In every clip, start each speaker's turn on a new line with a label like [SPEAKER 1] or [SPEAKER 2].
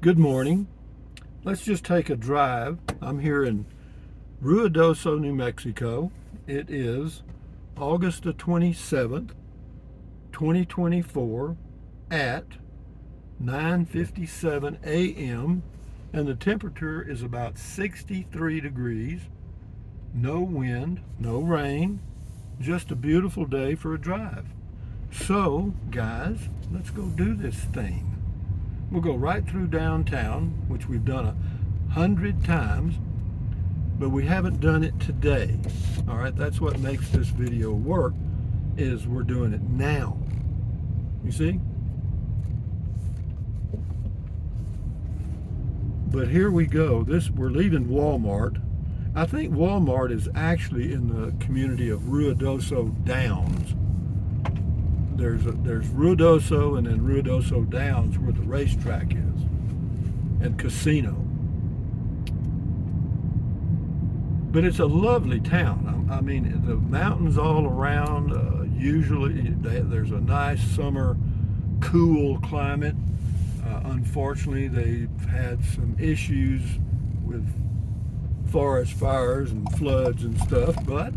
[SPEAKER 1] Good morning. Let's just take a drive. I'm here in Ruidoso, New Mexico. It is August the 27th, 2024 at 9:57 a.m. and the temperature is about 63 degrees. No wind, no rain, just a beautiful day for a drive. So, guys, let's go do this thing. We'll go right through downtown, which we've done 100 times, but we haven't done it today. All right, that's what makes this video work, is we're doing it now. You see? But here we go. We're leaving Walmart. I think Walmart is actually in the community of Ruidoso Downs. There's Ruidoso and then Ruidoso Downs where the racetrack is and casino. But it's a lovely town. I mean, the mountains all around. Usually there's a nice summer cool climate. Unfortunately, they've had some issues with forest fires and floods and stuff, but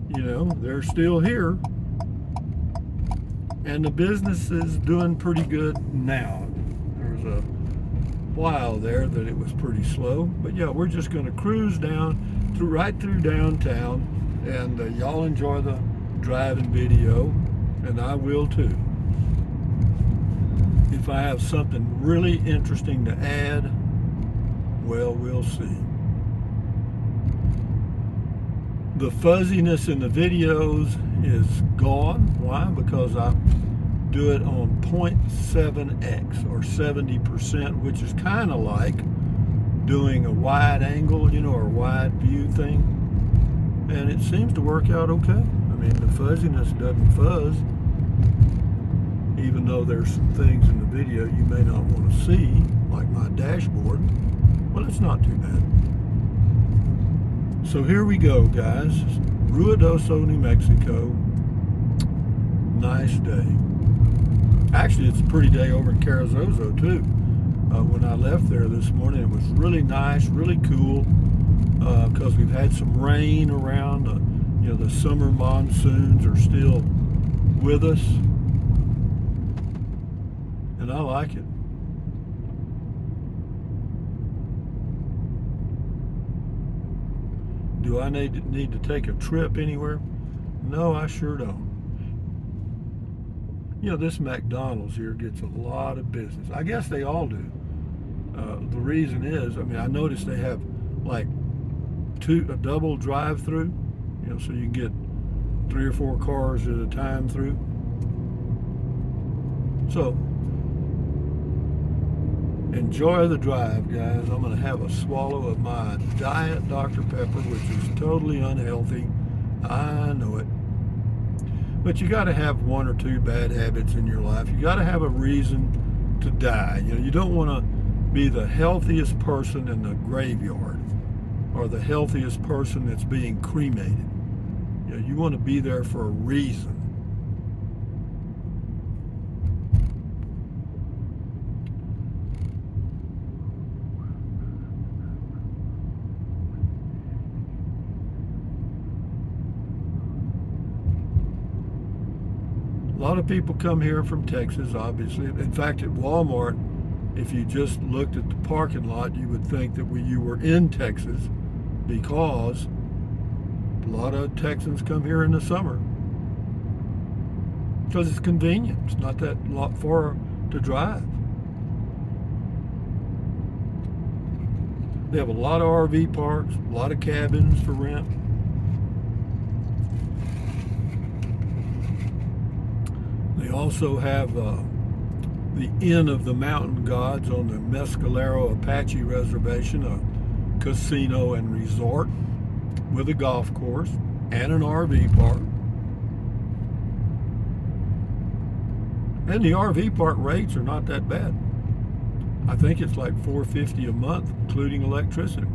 [SPEAKER 1] they're still here. And the business is doing pretty good now. There was a while there that it was pretty slow, but yeah, we're just going to cruise right through downtown, and y'all enjoy the driving video, and I will too. If I have something really interesting to add, well, we'll see. The fuzziness in the videos is gone. Why? Because I do it on 0.7x or 70%, which is kind of like doing a wide angle, or a wide view thing. And it seems to work out okay. I mean, the fuzziness doesn't fuzz, even though there's some things in the video you may not want to see, like my dashboard. Well, it's not too bad. So here we go, guys. Ruidoso, New Mexico. Nice day. Actually, it's a pretty day over in Carrizozo, too. When I left there this morning, it was really nice, really cool, because we've had some rain around. The summer monsoons are still with us, and I like it. Do I need to take a trip anywhere? No, I sure don't. This McDonald's here gets a lot of business. I guess they all do. The reason is, I noticed they have like a double drive-through, so you can get 3 or 4 cars at a time through. So, enjoy the drive, guys. I'm going to have a swallow of my Diet Dr. Pepper, which is totally unhealthy. I know it. But you got to have 1 or 2 bad habits in your life. You got to have a reason to die. You don't want to be the healthiest person in the graveyard or the healthiest person that's being cremated. You want to be there for a reason. A lot of people come here from Texas, obviously. In fact, at Walmart, if you just looked at the parking lot, you would think that you were in Texas, because a lot of Texans come here in the summer because it's convenient. It's not that lot far to drive. They have a lot of RV parks, a lot of cabins for rent. They also have the Inn of the Mountain Gods on the Mescalero Apache Reservation, a casino and resort with a golf course and an RV park. And the RV park rates are not that bad. I think it's like $450 a month, including electricity.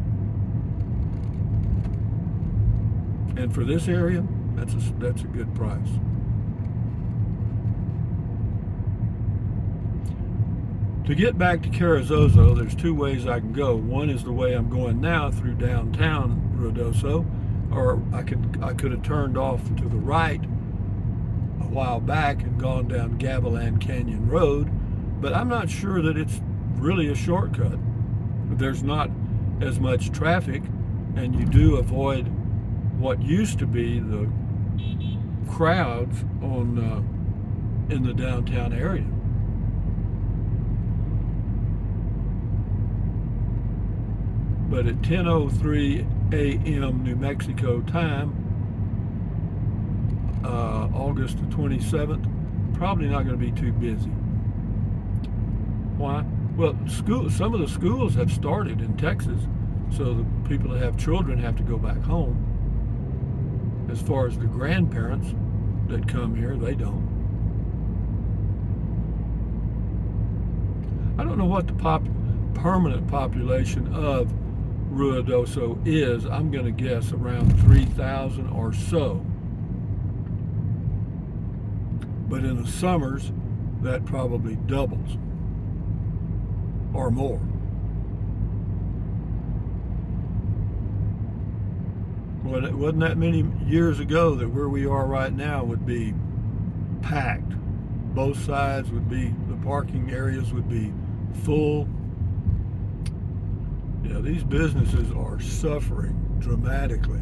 [SPEAKER 1] And for this area, that's a good price. To get back to Carrizozo, there's two ways I can go. One is the way I'm going now through downtown Ruidoso, or I could have turned off to the right a while back and gone down Gavilan Canyon Road, but I'm not sure that it's really a shortcut. There's not as much traffic, and you do avoid what used to be the crowds in the downtown area. But at 10:03 a.m. New Mexico time, August the 27th, probably not going to be too busy. Why? Well, some of the schools have started in Texas, so the people that have children have to go back home. As far as the grandparents that come here, they don't. I don't know what the permanent population of Ruidoso is. I'm going to guess around 3,000 or so. But in the summers, that probably doubles or more. Well, it wasn't that many years ago that where we are right now would be packed. Both sides would be, the parking areas would be full. Yeah, these businesses are suffering dramatically.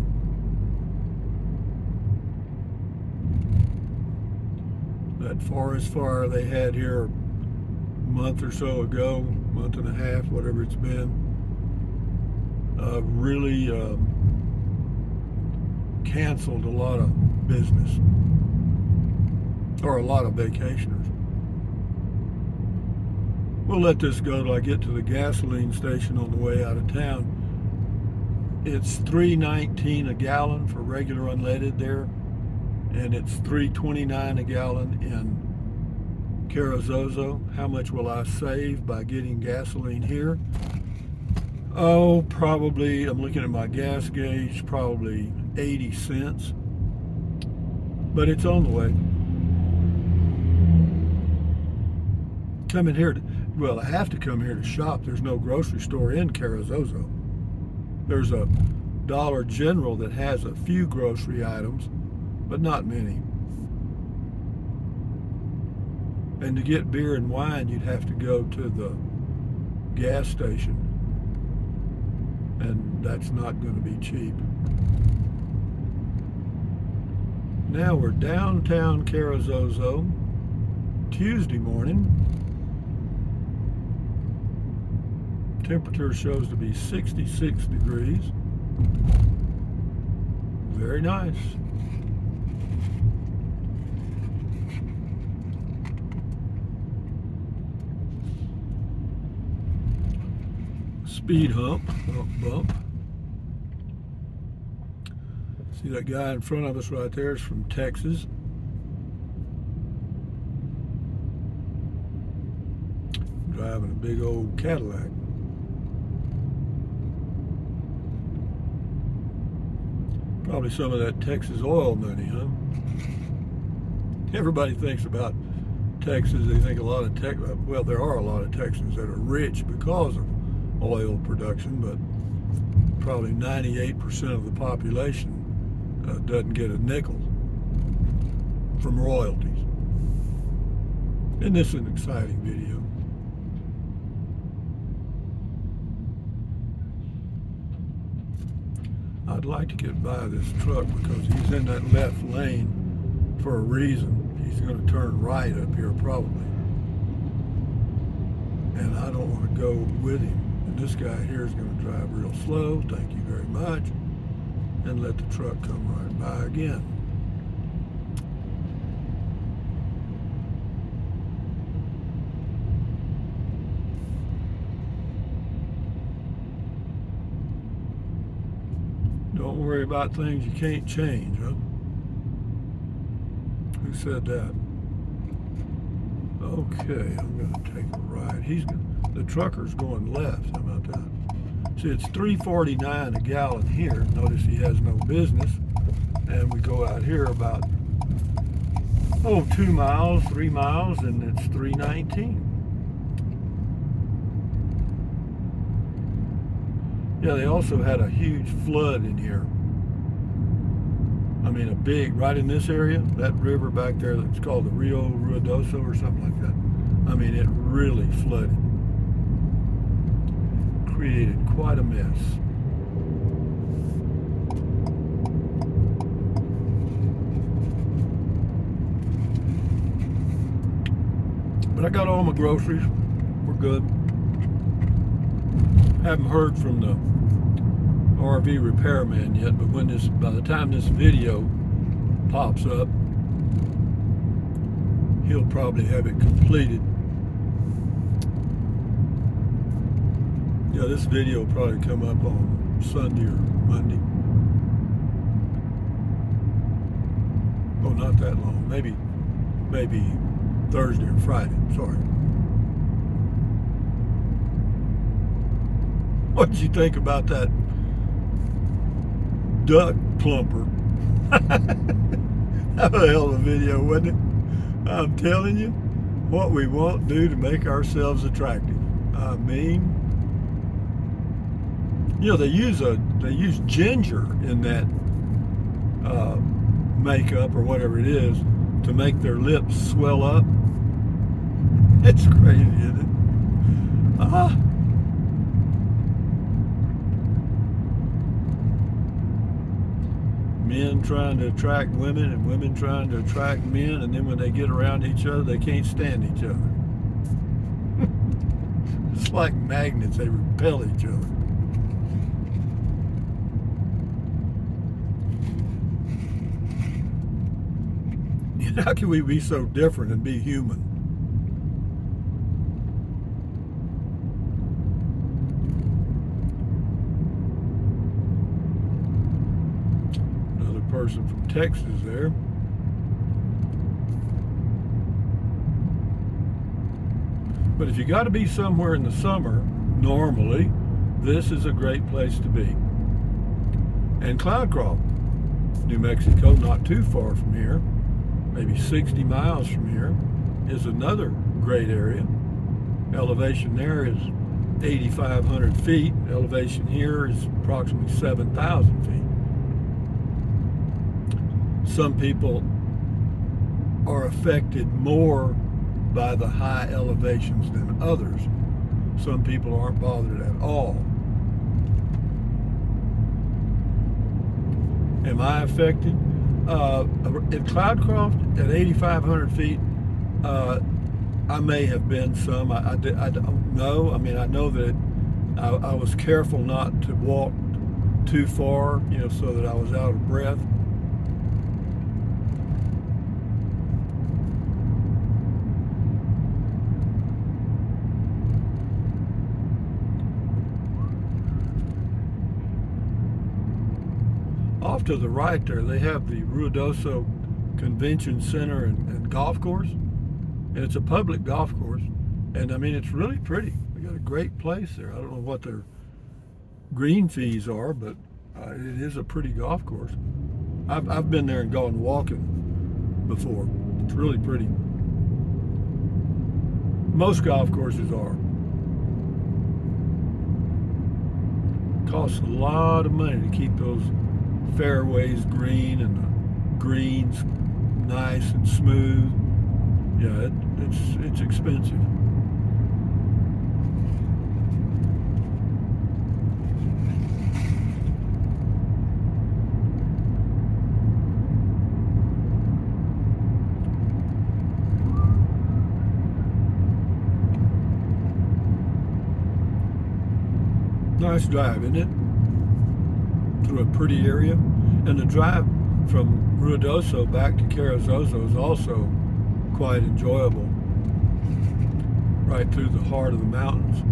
[SPEAKER 1] That forest fire they had here a month or so ago, month and a half, whatever it's been, really canceled a lot of business, or a lot of vacationers. We'll let this go till I get to the gasoline station on the way out of town. It's $3.19 a gallon for regular unleaded there, and it's $3.29 a gallon in Carrizozo. How much will I save by getting gasoline here? Oh, probably, I'm looking at my gas gauge, probably 80 cents. But it's on the way. Coming here, well, I have to come here to shop. There's no grocery store in Carrizozo. There's a Dollar General that has a few grocery items, but not many. And to get beer and wine, you'd have to go to the gas station, and that's not going to be cheap. Now we're downtown Carrizozo, Tuesday morning. Temperature shows to be 66 degrees. Very nice. Speed hump, bump. See that guy in front of us right there is from Texas. Driving a big old Cadillac. Probably some of that Texas oil money, huh? Everybody thinks about Texas, they think a lot of well, there are a lot of Texans that are rich because of oil production, but probably 98% of the population doesn't get a nickel from royalties. Isn't this an exciting video? I'd like to get by this truck because he's in that left lane for a reason. He's going to turn right up here probably. And I don't want to go with him. And this guy here is going to drive real slow, thank you very much, and let the truck come right by again. Don't worry about things you can't change, huh? Who said that? Okay, I'm going to take a right. The trucker's going left. How about that? See, it's $3.49 a gallon here. Notice he has no business. And we go out here about 2 miles, 3 miles, and it's $3.19. Yeah, they also had a huge flood in here. I mean, a big, right in this area, that river back there that's called the Rio Ruidoso or something like that. I mean, it really flooded. Created quite a mess. But I got all my groceries. We're good. Haven't heard from the RV repairman yet, but by the time this video pops up, he'll probably have it completed. Yeah, this video will probably come up on Sunday or Monday. Oh, not that long. Maybe Thursday or Friday. Sorry. What did you think about that duck plumper? That was a hell of a video, wasn't it? I'm telling you, what we won't do to make ourselves attractive. I mean, you know, they use ginger in that makeup or whatever it is to make their lips swell up. It's crazy, isn't it? Men trying to attract women and women trying to attract men, and then when they get around each other, they can't stand each other. It's like magnets, they repel each other. How can we be so different and be human? Another person from Texas there. But if you got to be somewhere in the summer, normally, this is a great place to be. And Cloudcroft, New Mexico, not too far from here, maybe 60 miles from here, is another great area. Elevation there is 8,500 feet. Elevation here is approximately 7,000 feet. Some people are affected more by the high elevations than others. Some people aren't bothered at all. Am I affected? In Cloudcroft at 8,500 feet, I may have been some. I don't know. I mean, I know that I was careful not to walk too far, you know, so that I was out of breath. Off to the right there, they have the Ruidoso Convention Center and golf course. And it's a public golf course. And I mean, it's really pretty. They got a great place there. I don't know what their green fees are, but it is a pretty golf course. I've been there and gone walking before. It's really pretty. Most golf courses are. Costs a lot of money to keep those fairways green and the greens nice and smooth. Yeah, it's expensive. Nice drive, isn't it? Through a pretty area. And the drive from Ruidoso back to Carrizozo is also quite enjoyable. Right through the heart of the mountains.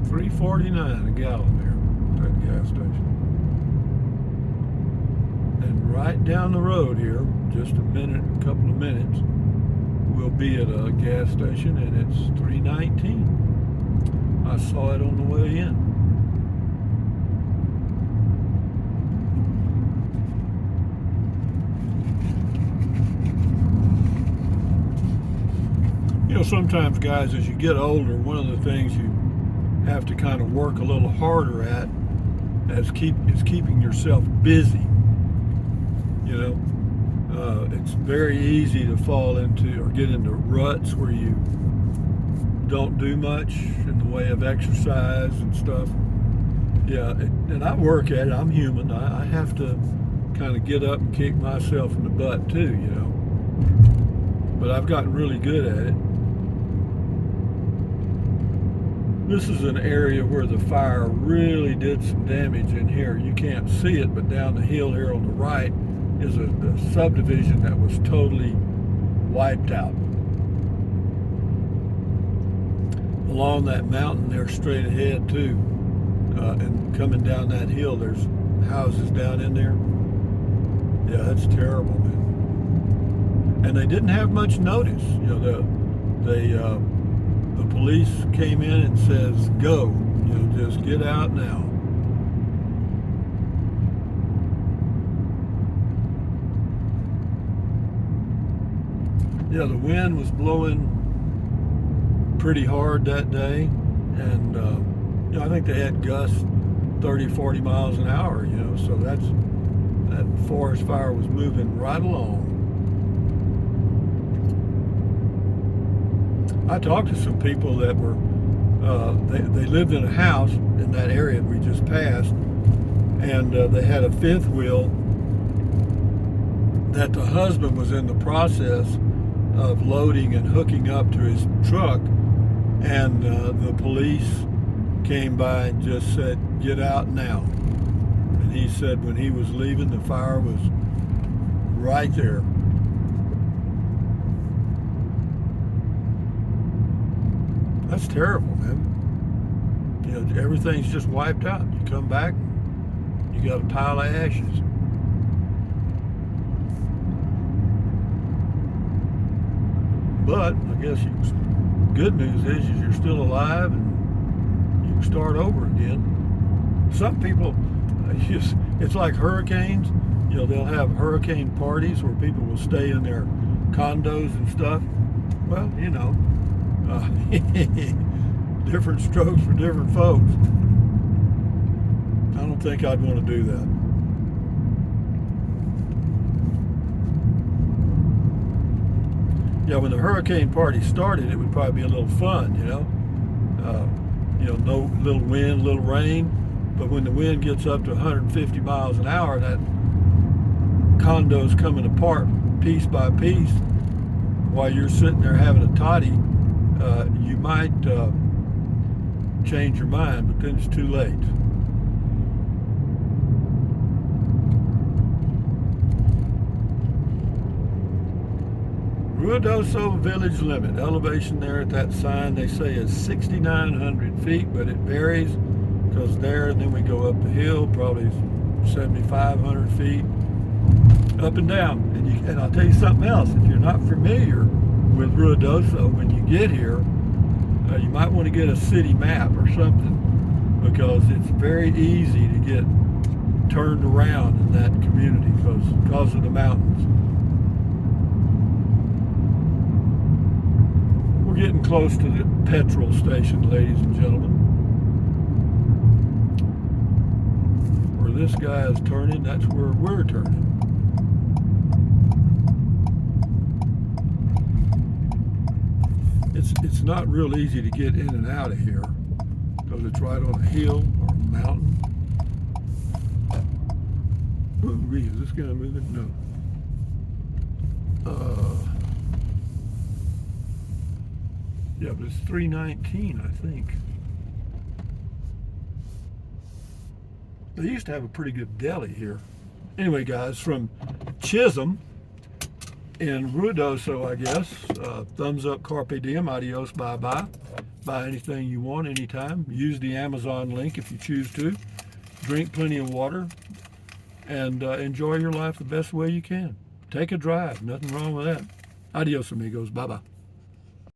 [SPEAKER 1] $3.49 a gallon there at that gas station. And right down the road here, just a couple of minutes, we'll be at a gas station, and it's $3.19. I saw it on the way in. sometimes, guys, as you get older, one of the things you have to kind of work a little harder at is keeping yourself busy. You know, it's very easy to fall into or get into ruts where you don't do much in the way of exercise and stuff. Yeah, and I work at it. I'm human. I have to kind of get up and kick myself in the butt too, you know. But I've gotten really good at it. This is an area where the fire really did some damage in here. You can't see it, but down the hill here on the right is a subdivision that was totally wiped out. Along that mountain there straight ahead too, and coming down that hill, there's houses down in there. Yeah, that's terrible, man. And they didn't have much notice. You know, the police came in and says, "Go, you know, just get out now." Yeah, the wind was blowing pretty hard that day, and you know, I think they had gusts 30, 40 miles an hour. You know, so that forest fire was moving right along. I talked to some people that were, they lived in a house in that area we just passed, and they had a fifth wheel that the husband was in the process of loading and hooking up to his truck, and the police came by and just said, "Get out now." And he said when he was leaving, the fire was right there. That's terrible, man. You know, everything's just wiped out. You come back, you got a pile of ashes. But I guess good news is you're still alive and you can start over again. Some people, it's like hurricanes. You know, they'll have hurricane parties where people will stay in their condos and stuff. Well, you know, different strokes for different folks. I don't think I'd want to do that. Yeah, when the hurricane party started, it would probably be a little fun, you know. No little wind, little rain. But when the wind gets up to 150 miles an hour, that condo's coming apart piece by piece while you're sitting there having a toddy. You might change your mind, but then it's too late. Ruidoso village limit. Elevation there at that sign, they say is 6,900 feet, but it varies because there, and then we go up the hill, probably 7,500 feet, up and down. And I'll tell you something else. If you're not familiar with Ruidoso, when you get here, you might want to get a city map or something, because it's very easy to get turned around in that community because of the mountains. We're getting close to the petrol station, ladies and gentlemen. Where this guy is turning, that's where we're turning. It's not real easy to get in and out of here because it's right on a hill or a mountain. Ooh, is this guy moving? No. Yeah, but it's 319, I think. They used to have a pretty good deli here. Anyway, guys, from Chisholm in Ruidoso, I guess. Thumbs up, carpe diem, adios, bye-bye. Buy anything you want, anytime. Use the Amazon link if you choose to. Drink plenty of water. And enjoy your life the best way you can. Take a drive. Nothing wrong with that. Adios, amigos. Bye-bye.